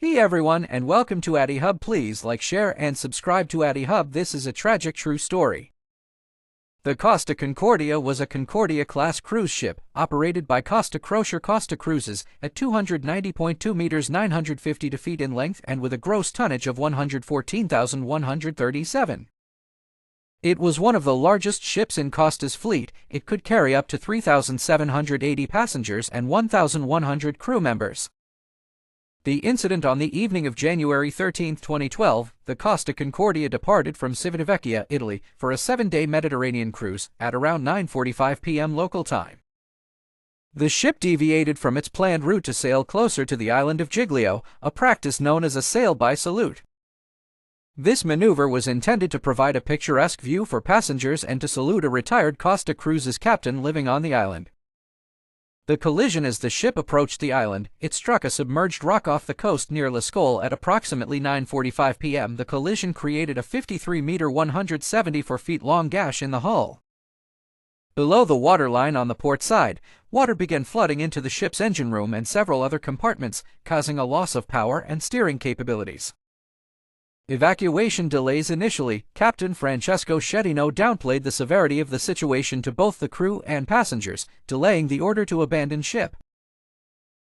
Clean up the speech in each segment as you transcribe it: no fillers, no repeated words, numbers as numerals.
Hey everyone, and welcome to Addy Hub. Please like, share, and subscribe to Addy Hub. This is a tragic true story. The Costa Concordia was a Concordia-class cruise ship, operated by Costa Cruises, at 290.2 meters 950 feet in length and with a gross tonnage of 114,137. It was one of the largest ships in Costa's fleet. It could carry up to 3,780 passengers and 1,100 crew members. The incident on the evening of January 13, 2012, the Costa Concordia departed from Civitavecchia, Italy, for a 7-day Mediterranean cruise at around 9:45 p.m. local time. The ship deviated from its planned route to sail closer to the island of Giglio, a practice known as a sail-by salute. This maneuver was intended to provide a picturesque view for passengers and to salute a retired Costa Cruises captain living on the island. The collision: as the ship approached the island, it struck a submerged rock off the coast near La Scole at approximately 9:45 p.m. The collision created a 53-meter 174 feet long gash in the hull. Below the waterline on the port side, water began flooding into the ship's engine room and several other compartments, causing a loss of power and steering capabilities. Evacuation delays. Initially, Captain Francesco Schettino downplayed the severity of the situation to both the crew and passengers, delaying the order to abandon ship.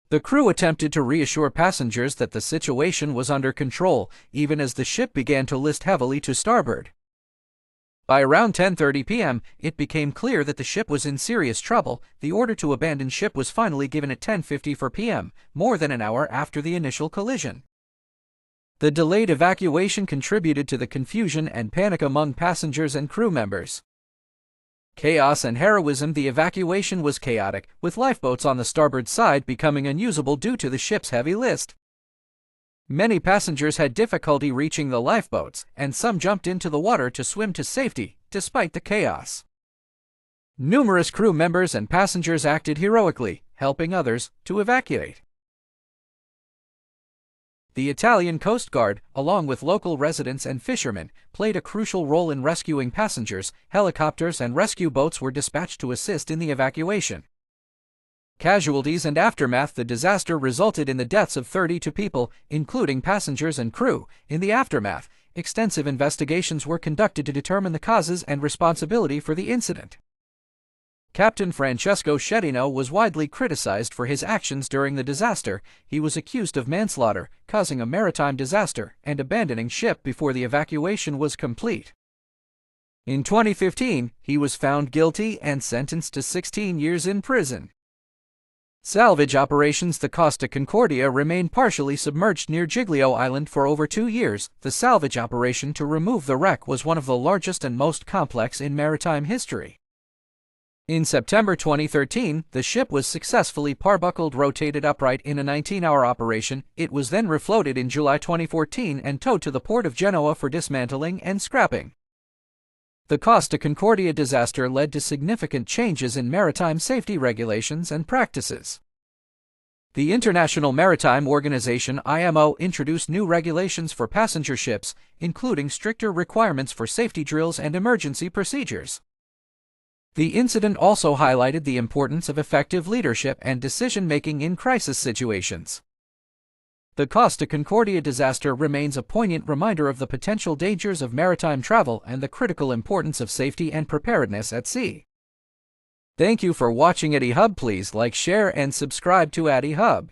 The crew attempted to reassure passengers that the situation was under control, even as the ship began to list heavily to starboard. By around 10:30 p.m., it became clear that the ship was in serious trouble. The order to abandon ship was finally given at 10:54 p.m., more than an hour after the initial collision. The delayed evacuation contributed to the confusion and panic among passengers and crew members. Chaos and heroism. The evacuation was chaotic, with lifeboats on the starboard side becoming unusable due to the ship's heavy list. Many passengers had difficulty reaching the lifeboats, and some jumped into the water to swim to safety, despite the chaos. Numerous crew members and passengers acted heroically, helping others to evacuate. The Italian Coast Guard, along with local residents and fishermen, played a crucial role in rescuing passengers. Helicopters and rescue boats were dispatched to assist in the evacuation. Casualties and aftermath. The disaster resulted in the deaths of 32 people, including passengers and crew. In the aftermath, extensive investigations were conducted to determine the causes and responsibility for the incident. Captain Francesco Schettino was widely criticized for his actions during the disaster. He was accused of manslaughter, causing a maritime disaster, and abandoning ship before the evacuation was complete. In 2015, he was found guilty and sentenced to 16 years in prison. Salvage operations. The Costa Concordia remained partially submerged near Giglio Island for over 2 years. The salvage operation to remove the wreck was one of the largest and most complex in maritime history. In September 2013, the ship was successfully parbuckled, rotated upright in a 19-hour operation. It was then refloated in July 2014 and towed to the port of Genoa for dismantling and scrapping. The Costa Concordia disaster led to significant changes in maritime safety regulations and practices. The International Maritime Organization (IMO) introduced new regulations for passenger ships, including stricter requirements for safety drills and emergency procedures. The incident also highlighted the importance of effective leadership and decision-making in crisis situations. The Costa Concordia disaster remains a poignant reminder of the potential dangers of maritime travel and the critical importance of safety and preparedness at sea. Thank you for watching Addy Hub. Please like, share, and subscribe to Addy Hub.